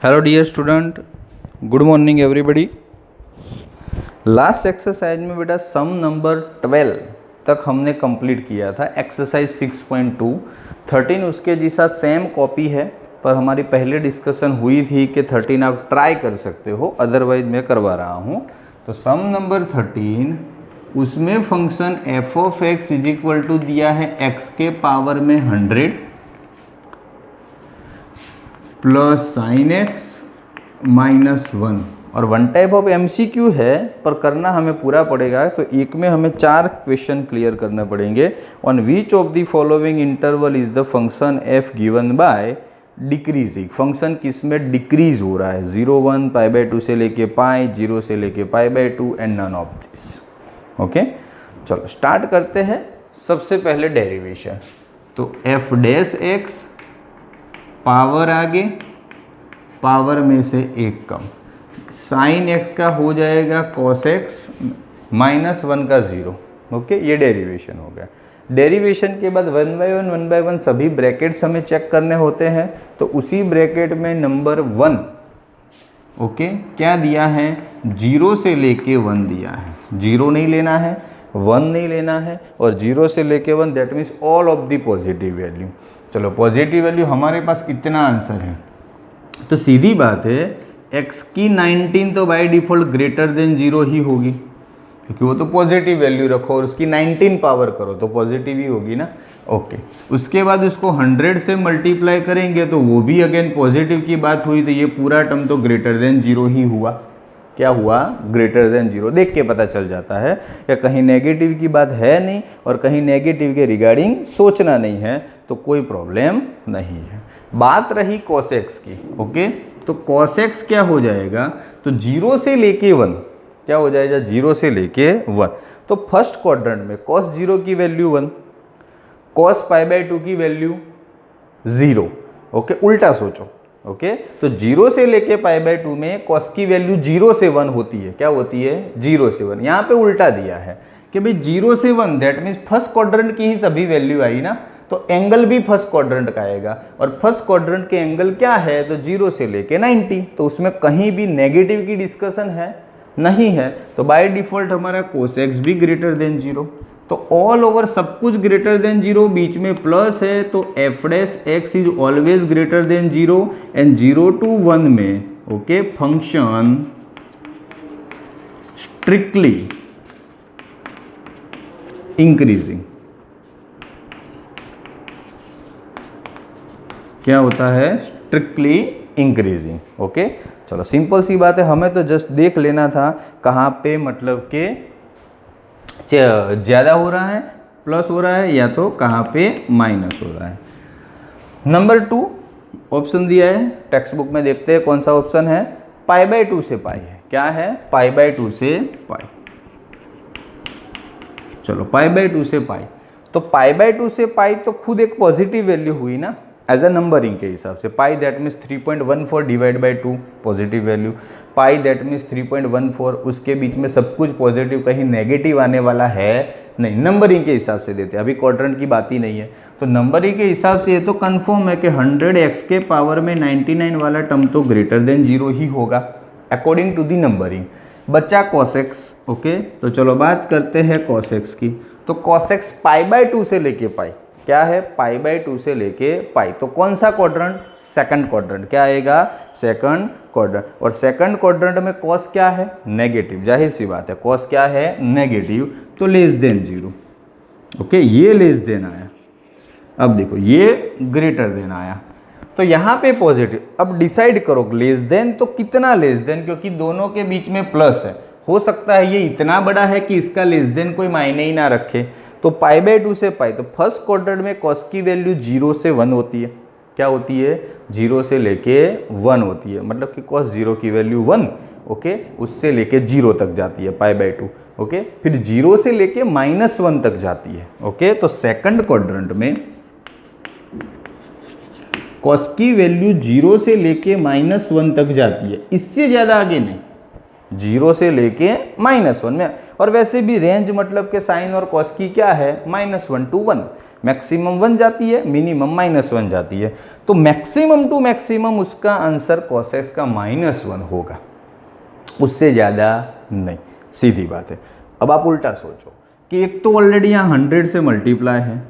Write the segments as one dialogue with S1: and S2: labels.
S1: Hello dear student, good morning everybody. Last exercise में बेटा सम number 12 तक हमने कंप्लीट किया था। एक्सरसाइज 6.2 13 उसके जैसा सेम कॉपी है, पर हमारी पहले डिस्कशन हुई थी कि 13 आप ट्राई कर सकते हो, अदरवाइज मैं करवा रहा हूँ। तो सम नंबर 13 उसमें function F of X is equal to दिया है एक्स के पावर में 100 प्लस साइन एक्स माइनस 1, और वन टाइप ऑफ एमसीक्यू है, पर करना हमें पूरा पड़ेगा। तो एक में हमें 4 क्वेश्चन क्लियर करने पड़ेंगे। On which of the following interval is the function F given by decreasing. Function किस में डिक्रीज हो रहा है, 0 1 π/2 से लेके पाई, 0 से लेके π/2 and none of this. Okay, चलो स्टार्ट करते हैं। सबसे पहले डेरिवेशन, तो एफ डैश एक्स पावर आगे, पावर में से एक कम, साइन एक्स का हो जाएगा कॉस एक्स माइनस 1 का 0। ओके, ये डेरिवेशन हो गया। डेरिवेशन के बाद 1 बाय 1 सभी ब्रैकेट्स हमें चेक करने होते हैं। तो उसी ब्रैकेट में नंबर 1 ओके क्या दिया है, 0 से लेके 1 दिया है। 0 नहीं लेना है, 1 नहीं लेना है, और 0 से लेके 1 that means all of the positive value. चलो पॉजिटिव वैल्यू हमारे पास कितना आंसर है, तो सीधी बात है x की 19 तो बाय डिफ़ॉल्ट ग्रेटर देन 0 ही होगी, क्योंकि वो तो पॉजिटिव वैल्यू रखो और उसकी 19 पावर करो तो पॉजिटिव ही होगी ना। ओके, उसके बाद उसको 100 से मल्टीप्लाई करेंगे तो वो भी अगेन पॉजिटिव की बात हुई, तो ये पूरा टर्म तो ग्रेटर देन 0 ही हुआ। क्या हुआ, ग्रेटर देन 0। देख के पता चल जाता है या कहीं नेगेटिव की बात है नहीं और कहीं नेगेटिव के रिगार्डिंग सोचना नहीं है, तो कोई प्रॉब्लम नहीं है। बात रही cos x की। ओके, तो cos x क्या हो जाएगा, तो 0 से लेके 1 क्या हो जाएगा, 0 से लेके 1। तो फर्स्ट क्वाड्रेंट में cos 0 की वैल्यू 1, cos π/2 की वैल्यू 0। ओके, उल्टा सोचो। ओके, तो 0 से लेके π/2 में cos की वैल्यू 0 से 1 होती है। क्या होती है, 0 से 1। यहाँ पे उल्टा दिया है कि भाई 0 से 1 दैट मीन्स फर्स्ट क्वाड्रेंट की ही सभी वैल्यू आई ना, तो एंगल भी फर्स्ट क्वाड्रेंट का आएगा, और फर्स्ट क्वाड्रेंट के एंगल क्या है, तो 0 से लेके 90। तो उसमें कहीं भी नेगेटिव की डिस्कशन है नहीं है, तो बाय डिफॉल्ट हमारा cos x भी ग्रेटर देन 0। तो ऑल ओवर सब कुछ ग्रेटर देन 0, बीच में प्लस है, तो f dash x is always greater than 0 and 0 to 1 में ओके फंक्शन स्ट्रिक्टली इंक्रीजिंग। क्या होता है, स्ट्रिक्टली इंक्रीजिंग। ओके, चलो सिंपल सी बात है, हमें तो जस्ट देख लेना था कहाँ पे मतलब के ज़्यादा हो रहा है, प्लस हो रहा है, या तो कहाँ पे माइनस हो रहा है। नंबर 2 ऑप्शन दिया है, टेक्स्ट बुक में देखते हैं कौन सा ऑप्शन है। π/2 से पाई है। क्या है, π/2 से पाई। चलो π/2 से पाई, तो π/2 से पाई तो खुद एक पॉजिटिव वैल्यू हुई ना एज अ नंबरिंग के हिसाब से। Pi that means 3.14 divide by 2 positive value. Pi that means 3.14, उसके बीच में सब कुछ पॉजिटिव, कहीं नेगेटिव आने वाला है नहीं। नंबरिंग के हिसाब से देते हैं, अभी क्वाड्रेंट की बात ही नहीं है। तो नंबरिंग के हिसाब से ये तो कंफर्म है कि 100 x के पावर में 99 वाला टर्म तो ग्रेटर देन 0 ही होगा अकॉर्डिंग टू दी नंबरिंग। बच्चा cos x। ओके, तो चलो बात करते हैं cos x की। तो cos x π/2 से लेके पाई, क्या है, π/2 से लेके पाई, तो कौन सा क्वाड्रेंट, सेकंड क्वाड्रेंट। क्या आएगा, सेकंड क्वाड्रेंट। और सेकंड क्वाड्रेंट में cos क्या है, नेगेटिव, जाहिर सी बात है cos क्या है, नेगेटिव, तो लेस देन 0। ओके, ये लेस देन आया। अब देखो ये ग्रेटर देन आया, तो यहाँ पे पॉजिटिव। अब डिसाइड करो लेस देन तो कितना लेस देन, क्योंकि दोनों के बीच में प्लस है। हो सकता है ये इतना बड़ा है कि इसका लेस देन कोई मायने ही ना रखे। तो π/2 से पाई, तो फर्स्ट क्वाड्रेंट में cos की वैल्यू 0 से 1 होती है। क्या होती है, 0 से लेके 1 होती है, मतलब कि cos 0 की वैल्यू 1। ओके, उससे लेके 0 तक जाती है π/2। ओके, फिर 0 से लेके -1 तक जाती है। ओके, तो सेकंड क्वाड्रेंट में cos की वैल्यू 0 से लेके -1 तक जाती है, इससे ज़्यादा आगे नहीं, 0 से लेके -1 में। और वैसे भी रेंज मतलब के साइन और cos की क्या है, -1 to 1। मैक्सिमम 1 जाती है, मिनिमम -1 जाती है। तो मैक्सिमम टू मैक्सिमम उसका आंसर cos x का -1 होगा, उससे ज़्यादा नहीं, सीधी बात है। अब आप उल्टा सोचो कि एक तो ऑलरेडी यहाँ 100 से मल्टीप्लाई है,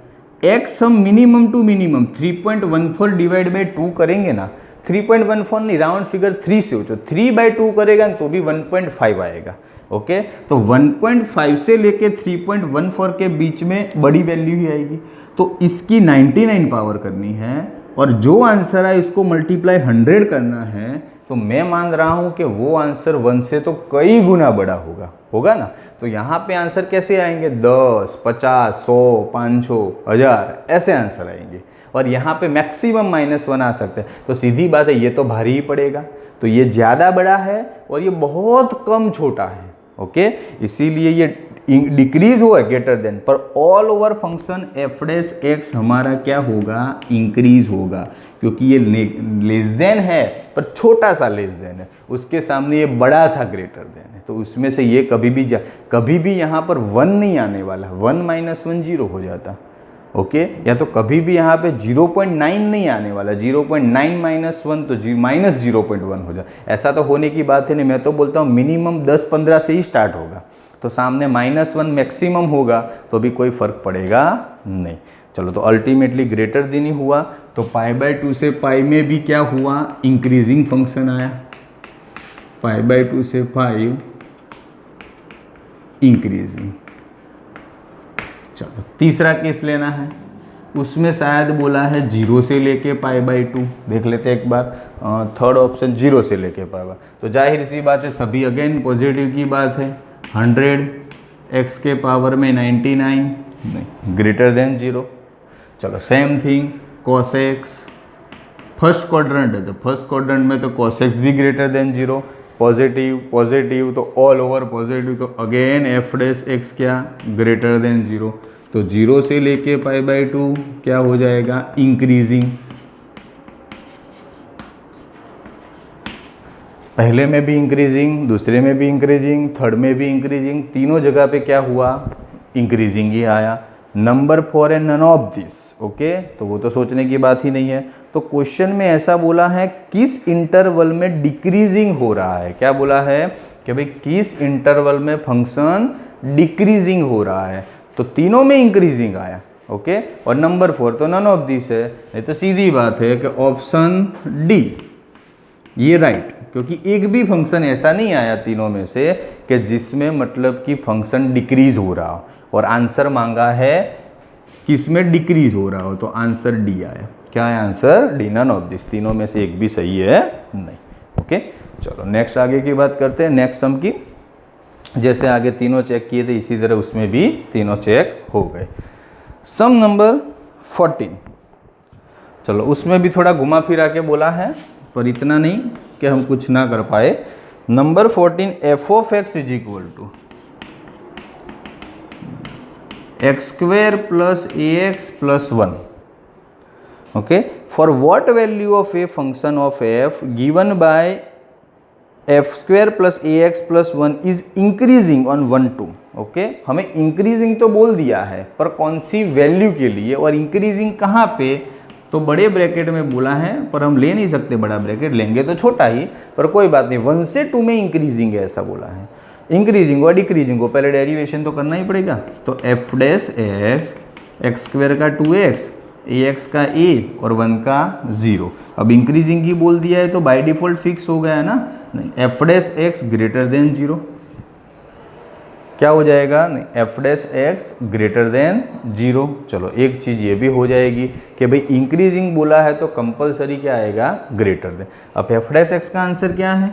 S1: x हम minimum to minimum 3.14 divide by 2 करेंगे ना, 3.14 नहीं, राउंड फिगर 3 से हो, 3/2 करेगा तो भी 1.5 आएगा। ओके, तो 1.5 से लेके 3.14 के बीच में बड़ी वैल्यू ही आएगी। तो इसकी 99 पावर करनी है और जो आंसर है उसको मल्टीप्लाई 100 करना है, तो मैं मान रहा हूं कि वो आंसर 1 से तो कई गुना बड़ा होगा ना। तो यहाँ पे आंसर कैसे आएंगे, 10, 50, 100, 500, 1000 ऐसे आंसर आएंगे। और यहाँ पे मैक्सिमम -1 आ सकते हैं। तो सीधी बात है, ये तो भारी ही पड़ेगा, तो ये ज़्यादा बड़ा है और ये बहुत कम छोटा है। ओके, इसीलिए ये डिक्रीज हुआ ग्रेटर देन, पर all over function F dash x हमारा क्या होगा, इंक्रीज होगा, क्योंकि ये लेस देन है पर छोटा सा लेस देन है, उसके सामने ये बड़ा सा ग्रेटर देन है। तो उसमें से ये कभी भी यहाँ पर 1 नहीं आने वाला, 1 - 1 0 हो जाता। ओके, या तो कभी भी यहाँ पे 0.9 नहीं आने वाला, 0.9 - 1 तो -0.1 हो जाए। ऐसा तो होने की बात है नहीं। मैं तो बोलता हूँ मिनिमम 10-15 से ही स्टार्ट होगा, तो सामने -1 मैक्सिमम होगा तो भी कोई फर्क पड़ेगा नहीं। चलो, तो अल्टीमेटली ग्रेटर देन ही हुआ। तो π/2 से पाई में भी क्या हुआ, इंक्रीजिंग फंक्शन आया, π/2 से 5 इंक्रीजिंग। चलो, तीसरा केस लेना है, उसमें शायद बोला है 0 से लेके π/2, देख लेते हैं एक बार। थर्ड ऑप्शन 0 से लेके π/2, तो जाहिर सी बात है सभी अगेन पॉजिटिव की बात है। 100 x के पावर में 99 नहीं, ग्रेटर देन 0। चलो, same thing cos x, first quadrant है तो फर्स्ट क्वाड्रेंट में तो cos x भी ग्रेटर देन 0, पॉजिटिव तो ऑल ओवर पॉजिटिव, तो अगेन एफ डैश एक्स क्या, ग्रेटर देन 0। तो 0 से लेके π/2 क्या हो जाएगा, इंक्रीजिंग। पहले में भी इंक्रीजिंग, दूसरे में भी इंक्रीजिंग, थर्ड में भी इंक्रीजिंग, तीनों जगह पे क्या हुआ, इंक्रीजिंग ही आया। नंबर 4 है नन ऑफ दिस। ओके, तो वो तो सोचने की बात ही नहीं है। तो क्वेश्चन में ऐसा बोला है किस इंटरवल में डिक्रीजिंग हो रहा है, क्या बोला है कि भाई किस इंटरवल में फंक्शन डिक्रीजिंग हो रहा है, तो तीनों में इंक्रीजिंग आया। ओके, और नंबर 4 तो नन ऑफ दिस है, नहीं तो सीधी बात है कि ऑप्शन डी ये राइट, क्योंकि एक भी फंक्शन ऐसा नहीं आया तीनों में से कि जिसमें मतलब कि फंक्शन डिक्रीज हो रहा हो, और आंसर मांगा है किसमें डिक्रीज हो रहा हो, तो आंसर डी आया। क्या है answer, D, none of this, तीनों में से एक भी सही है नहीं। ओके, चलो नेक्स्ट आगे की बात करते हैं, नेक्स्ट सम की। जैसे आगे तीनों चेक किए थे इसी तरह उसमें भी तीनों चेक हो गए। सम नंबर 14, चलो उसमें भी थोड़ा घुमा फिरा के बोला है, पर इतना नहीं कि हम कुछ ना कर पाए। नंबर 14, F of X is equal to x² + ax + 1। Okay, for what value of A function of f given by f² + ax + 1 is increasing on 1 2। Okay, हमें इंक्रीजिंग तो बोल दिया है, पर कौन सी वैल्यू के लिए और इंक्रीजिंग कहाँ पे, तो बड़े ब्रैकेट में बोला है, पर हम ले नहीं सकते बड़ा ब्रैकेट, लेंगे तो छोटा ही, पर कोई बात नहीं, 1 से 2 में इंक्रीजिंग है ऐसा बोला है। इंक्रीजिंग और डिक्रीजिंग को पहले डेरिवेशन तो करना ही पड़ेगा। तो एफ डैश एक्स, x² का 2x, ax का a और 1 का 0। अब इंक्रीजिंग ही बोल दिया है तो बाय डिफॉल्ट फिक्स हो गया है ना, नहीं, F dash x greater than 0, क्या हो जाएगा, नहीं, F dash x greater than 0। चलो एक चीज़ ये भी हो जाएगी कि भाई इंक्रीजिंग बोला है तो कंपलसरी क्या आएगा, ग्रेटर देन। अब एफ डैश एक्स का आंसर क्या है,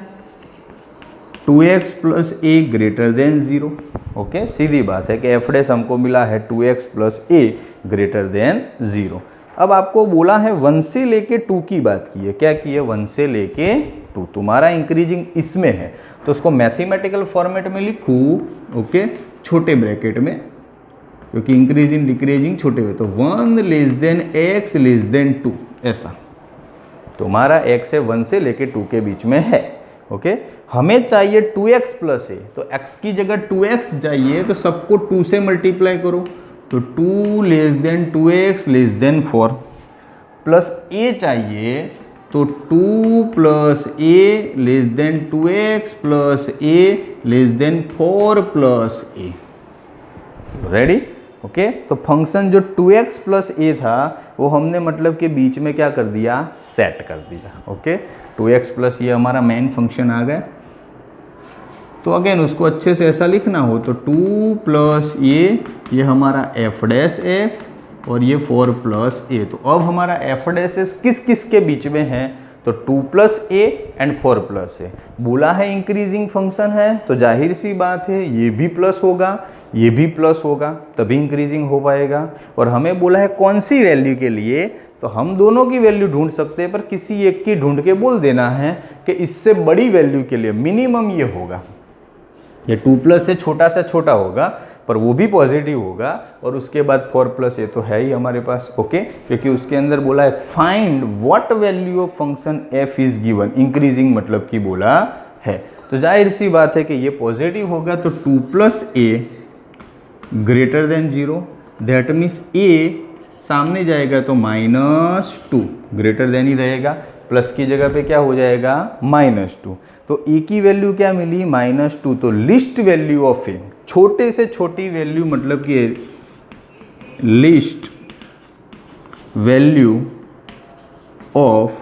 S1: 2x + a greater than 0। Okay, सीधी बात है कि एफ डैश हमको मिला है 2x + a ग्रेटर देन 0। अब आपको बोला है 1 से लेके 2 की बात की है, क्या की है, 1 से लेके 2, तुम्हारा इंक्रीजिंग इसमें है तो उसको मैथमेटिकल फॉर्मेट में लिखूँ। ओके, छोटे ब्रैकेट में, क्योंकि इंक्रीजिंग डिक्रीजिंग छोटे हुए, तो 1 < x < 2 ऐसा तुम्हारा x है 1 से लेके 2 के बीच में है। ओके, हमें चाहिए 2x + a, तो x की जगह 2x चाहिए तो सबको 2 से मल्टीप्लाई करो, तो 2 less than 2x less than 4 plus a चाहिए तो 2 plus a less than 2x plus a less than 4 plus a। Ready? Okay, तो फंक्शन जो 2x प्लस a था वो हमने मतलब के बीच में क्या कर दिया, सेट कर दिया। ओके, 2x प्लस ये हमारा मेन फंक्शन आ गया। तो अगेन उसको अच्छे से ऐसा लिखना हो तो 2 प्लस ये हमारा f डैश x और ये 4 प्लस a। तो अब हमारा f डैश x किस किस के बीच में है, तो 2 plus a and 4 plus a। बोला है इंक्रीजिंग फंक्शन है तो जाहिर सी बात है ये भी प्लस होगा ये भी प्लस होगा तभी इंक्रीजिंग हो पाएगा। और हमें बोला है कौन सी वैल्यू के लिए, तो हम दोनों की वैल्यू ढूंढ सकते हैं पर किसी एक की ढूंढ के बोल देना है कि इससे बड़ी वैल्यू के लिए मिनिमम ये होगा, ये 2 प्लस से छोटा होगा पर वो भी पॉजिटिव होगा। और उसके बाद 4 प्लस ये तो है ही हमारे पास। ओके, क्योंकि उसके अंदर बोला है find what value of function f is given, increasing मतलब कि बोला है। तो जाहिर सी बात है कि ये पॉजिटिव होगा तो 2 plus a greater than 0, that means a सामने जाएगा तो -2 ग्रेटर देन ही रहेगा, प्लस की जगह पे क्या हो जाएगा -2। तो a की वैल्यू क्या मिली -2। तो लिस्ट वैल्यू ऑफ a, छोटे से छोटी वैल्यू मतलब कि least value of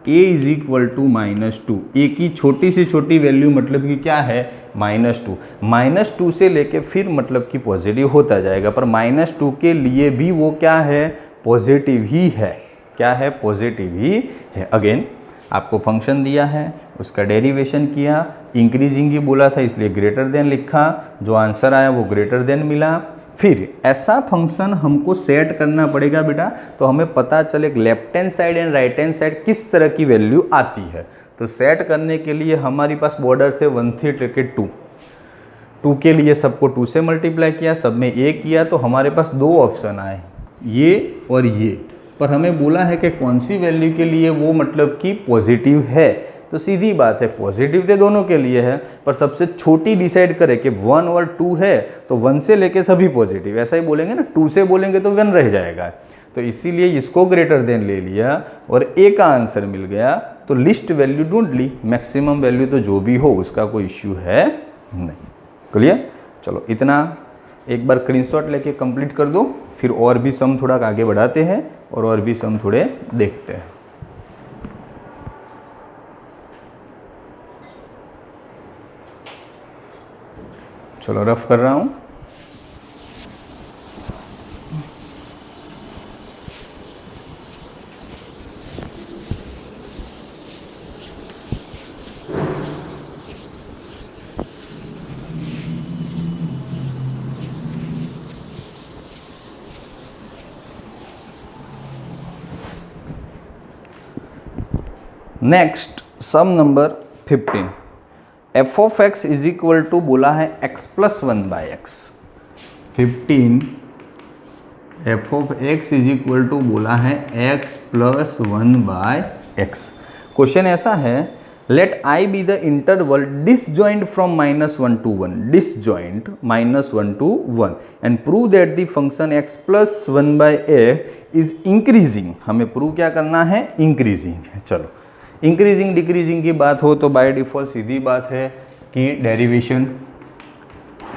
S1: a is equal to -2। a की छोटी से छोटी वैल्यू मतलब कि क्या है -2। -2 से लेके फिर मतलब कि पॉजिटिव होता जाएगा, पर -2 के लिए भी वो क्या है, पॉजिटिव ही है। क्या है, पॉजिटिव ही है। अगेन आपको फंक्शन दिया है, उसका डेरिवेशन किया, इंक्रीजिंग ही बोला था इसलिए ग्रेटर देन लिखा, जो आंसर आया वो ग्रेटर देन मिला। फिर ऐसा फंक्शन हमको सेट करना पड़ेगा बेटा, तो हमें पता चले left hand side and right hand side किस तरह की वैल्यू आती है। तो सेट करने के लिए हमारे पास बॉर्डर थे 1 से लेके 2 के लिए सबको 2 से मल्टीप्लाई किया, सब में a किया, तो हमारे पास 2 ऑप्शन आए, ये और ये। पर हमें बोला है कि कौन सी वैल्यू के लिए वो मतलब कि पॉजिटिव है। तो सीधी बात है पॉजिटिव तो दोनों के लिए है, पर सबसे छोटी डिसाइड करें कि 1 और 2 है तो 1 से लेके सभी पॉजिटिव, ऐसा ही बोलेंगे ना, 2 से बोलेंगे तो 1 रह जाएगा। तो इसीलिए इसको ग्रेटर देन ले लिया और a का आंसर मिल गया। तो लिस्ट वैल्यू ढूंढ ली, मैक्सिमम वैल्यू तो जो भी हो उसका कोई इश्यू है नहीं। क्लियर? चलो इतना एक बार स्क्रीनशॉट लेके कंप्लीट कर दो, फिर और भी सम थोड़ा आगे बढ़ाते हैं और भी सम थोड़े देखते हैं। चलो रफ कर रहा हूँ। Next sum number 15, F of X is equal to बोला है x plus 1/x। 15 F of X is equal to बोला है x प्लस 1/x। क्वेश्चन ऐसा है, let i be the interval disjoint from -1 to 1, disjoint -1 to 1 and prove that the function x plus 1/a is increasing. हमें prove क्या करना है, increasing. चलो increasing decreasing की बात हो तो बाय डिफ़ॉल्ट सीधी बात है कि डेरिवेशन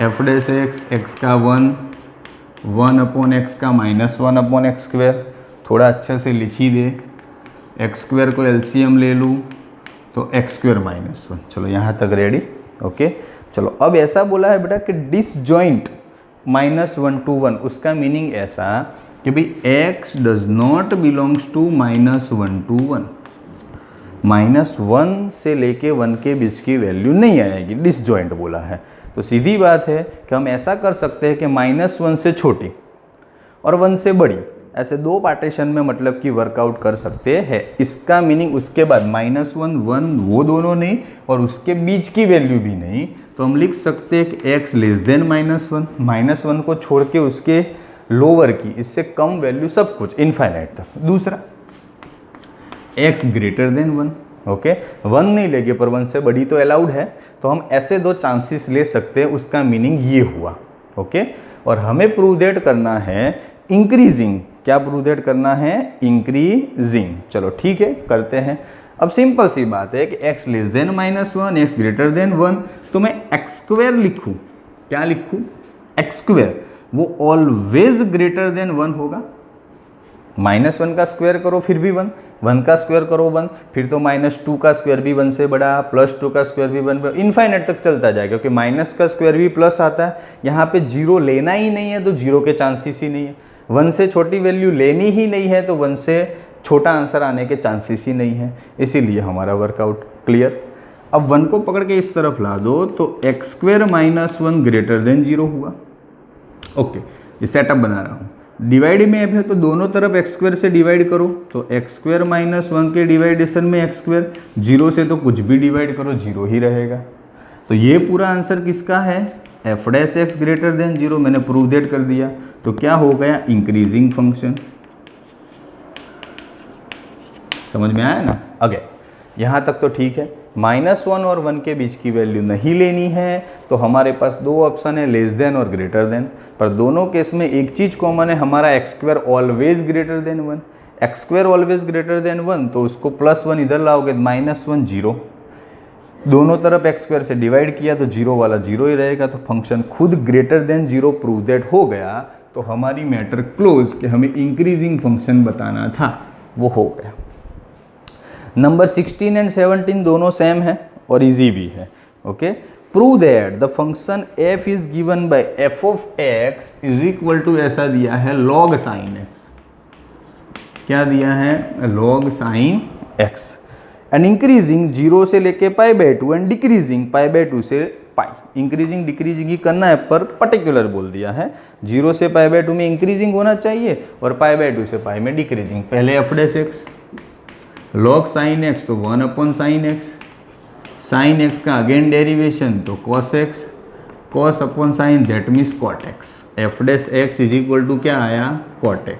S1: एफ डैश एक्स का 1 अपॉन एक्स का -1 अपॉन एक्स स्क्वायर, थोड़ा अच्छे से लिख ही दे। एक्स स्क्वायर को एलसीएम ले लूँ तो एक्स स्क्वायर -1। चलो यहाँ तक रेडी। ओके, चलो अब ऐसा बोला है बेटा कि डिसजॉइंट -1 to 1, उसका मीनिंग ऐसा कि भाई x does not belongs to -1 to 1, -1 से लेके 1 के बीच की वैल्यू नहीं आएगी, डिसजॉइंट बोला है। तो सीधी बात है कि हम ऐसा कर सकते हैं कि -1 से छोटी और 1 से बड़ी, ऐसे दो पार्टीशन में मतलब कि वर्कआउट कर सकते हैं। इसका मीनिंग उसके बाद -1 1 वो दोनों नहीं और उसके बीच की वैल्यू भी नहीं, तो हम लिख सकते हैं कि x लेस देन -1, -1 को छोड़ के उसके लोअर की, इससे कम वैल्यू सब कुछ इनफाइनाइट तक। दूसरा x ग्रेटर देन 1, ओके 1 नहीं लेंगे पर 1 से बड़ी तो अलाउड है। तो हम ऐसे दो चांसेस ले सकते हैं, उसका मीनिंग ये हुआ। ओके। और हमें प्रूव दैट करना है इंक्रीजिंग। क्या प्रूव दैट करना है? इंक्रीजिंग। चलो ठीक है, करते हैं। अब सिंपल सी बात है कि x less than -1, x greater than 1, तो मैं एक्स स्क्वायर लिखूँ। क्या लिखूँ? X square. वो ऑलवेज ग्रेटर देन 1 होगा। -1 का स्क्वायर करो फिर भी 1, 1 का स्क्वायर करो 1, फिर तो -2 का स्क्वायर भी 1 से बड़ा, +2 का स्क्वायर भी 1, इनफाइनाइट तक चलता जाएगा, क्योंकि माइनस का स्क्वायर भी प्लस आता है। यहाँ पे जीरो लेना ही नहीं है तो जीरो के चांसेस ही नहीं है। 1 से छोटी वैल्यू लेनी ही नहीं है तो 1 से छोटा आंसर आने के चांसेस ही नहीं है, इसीलिए हमारा वर्कआउट क्लियर। अब 1 को पकड़ के इस तरफ ला दो तो x² - 1 ग्रेटर देन 0 हुआ। ओके, ये सेटअप बना रहा हूँ। डिवाइड में अब है तो दोनों तरफ x² से डिवाइड करो, तो x² - 1 के डिवाइडेशन में x², 0 से तो कुछ भी डिवाइड करो 0 ही रहेगा। तो ये पूरा आंसर किसका है? f' greater than 0। मैंने प्रूव दैट कर दिया। तो क्या हो गया? Increasing function. समझ में आया ना? अगे यहाँ तक तो ठीक है। -1 और 1 के बीच की वैल्यू नहीं लेनी है, तो हमारे पास दो ऑप्शन है, लेस देन और ग्रेटर देन। पर दोनों केस में एक चीज़ कॉमन है, हमारा x² always greater than 1। x² always greater than 1, तो उसको +1 इधर लाओगे, -1 0। दोनों तरफ x² से डिवाइड किया तो 0 वाला 0 ही रहेगा, तो फंक्शन खुद ग्रेटर देन 0 प्रूव दैट हो गया। तो हमारी मैटर क्लोज कि हमें इंक्रीजिंग फंक्शन बताना था, वो हो गया। नंबर 16 एंड 17 दोनों सेम है और इजी भी है। Okay, prove that the function f is given by f of x is equal to, ऐसा दिया है log sin x। क्या दिया है? log sin x and increasing 0 से लेके π/2 एंड डिक्रीजिंग π/2 से π। इंक्रीजिंग डिक्रीजिंग ही करना है, पर पर्टिकुलर बोल दिया है। 0 से π/2 में इंक्रीजिंग होना चाहिए और π/2 से π में डिक्रीजिंग। पहले f' log sin x तो 1/sin x, sin x का अगेन डेरिवेशन तो cos x, cos/sin that means cot x। f' is equal to क्या आया? cot x।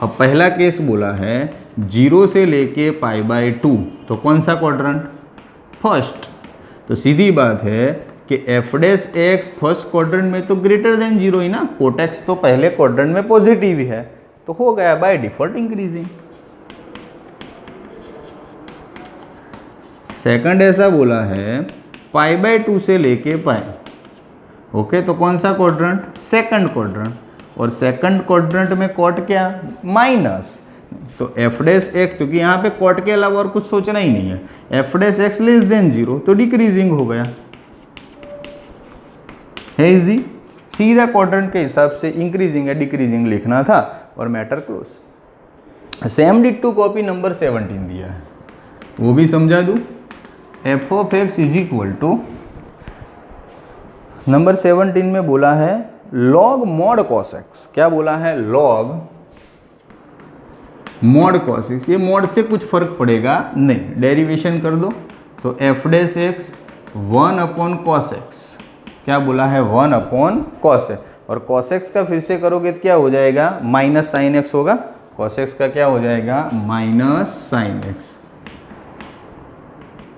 S1: अब पहला केस बोला है 0 से लेके π/2, तो कौन सा क्वाड्रेंट? फर्स्ट। तो सीधी बात है कि f' फर्स्ट क्वाड्रेंट में तो ग्रेटर देन 0 ही ना, cot x तो पहले क्वाड्रेंट में पॉजिटिव ही है, तो हो गया बाय डिफॉल्ट इंक्रीजिंग। सेकंड ऐसा बोला है π/2 से लेके π। ओके, तो कौन सा क्वाड्रेंट? Second quadrant. और सेकंड क्वाड्रेंट में कॉट क्या? माइनस। तो f', क्योंकि यहाँ पे कॉट के अलावा और कुछ सोचना ही नहीं है, f' लेस देन 0 तो डिक्रीजिंग हो गया। है इजी, सीधा क्वाड्रेंट के हिसाब से इंक्रीजिंग या डिक्रीजिंग लिखना था और matter close. Same ditto copy number 17 दिया है, वो भी समझा दूँ। f of x is equal to, number 17 में बोला है log mod cos x। क्या बोला है? log mod cos x। ये mod से कुछ फर्क पड़ेगा नहीं, डेरिवेशन कर दो तो f' 1/cos x। क्या बोला है? 1/cos x। और cos x का फिर से करोगे तो क्या हो जाएगा? -sin x होगा। cos x का क्या हो जाएगा? -sin x,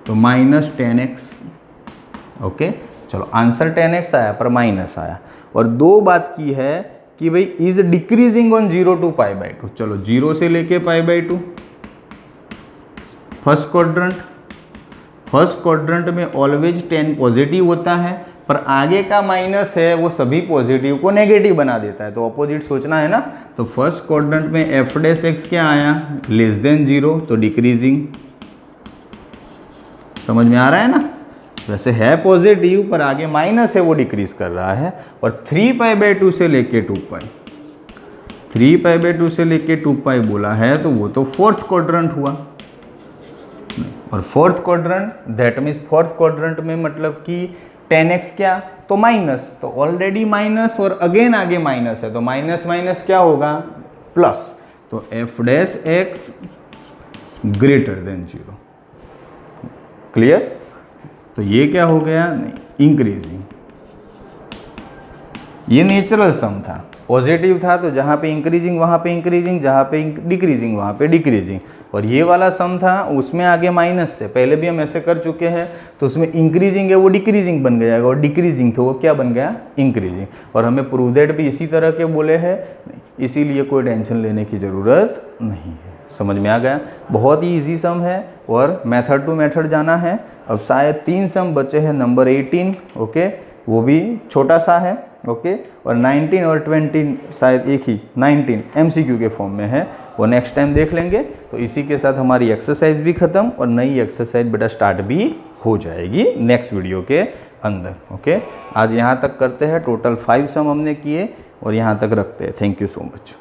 S1: तो -10x। ओके, चलो आंसर 10x आया पर माइनस आया। और दो बात की है कि भाई इज डिक्रीजिंग ऑन 0 to π/2। चलो 0 से लेके π/2, फर्स्ट क्वाड्रेंट में ऑलवेज 10 पॉजिटिव होता है, पर आगे का माइनस है वो सभी पॉजिटिव को नेगेटिव बना देता है, तो अपोजिट सोचना है ना। तो फर्स्ट क्वाड्रेंट में f' क्या आया? लेस देन 0, तो डिक्रीजिंग। समझ में आ रहा है ना? वैसे है पॉजिटिव पर आगे माइनस है, वो डिक्रीज कर रहा है। और 3π/2 से लेके 2π, 3π/2 से लेके 2π बोला है, तो वो तो फोर्थ क्वाड्रेंट हुआ। और fourth quadrant that means fourth quadrant में मतलब कि 10x क्या? तो माइनस, तो ऑलरेडी माइनस और अगेन आगे माइनस है, तो माइनस माइनस क्या होगा? प्लस। तो f' ग्रेटर देन 0। क्लियर? तो ये क्या हो गया? नहीं, इंक्रीजिंग। ये नेचुरल सम था। पॉजिटिव था तो जहाँ पे इंक्रीजिंग वहाँ पे इंक्रीजिंग, जहाँ पे डिक्रीजिंग वहाँ पे डिक्रीजिंग। और ये वाला सम था उसमें आगे माइनस से, पहले भी हम ऐसे कर चुके हैं, तो उसमें इंक्रीजिंग है वो डिक्रीजिंग बन जाएगा, और डिक्रीजिंग तो वो क्या बन गया, इंक्रीजिंग। और हमें प्रूव दैट भी इसी तरह के बोले हैं, इसीलिए कोई टेंशन लेने की ज़रूरत नहीं है। समझ में आ गया, बहुत ही इजी सम है और मेथड टू मेथड जाना है। अब शायद 3 सम बचे हैं, नंबर 18 ओके, वो भी छोटा सा है ओके, और 19 और 20 शायद एक ही 19 MCQ के फॉर्म में है, वो नेक्स्ट टाइम देख लेंगे। तो इसी के साथ हमारी एक्सरसाइज भी ख़त्म और नई एक्सरसाइज बेटा स्टार्ट भी हो जाएगी नेक्स्ट वीडियो के अंदर ओके। आज यहाँ तक करते हैं, टोटल 5 सम हमने किए और यहाँ तक रखते हैं। Thank you so much.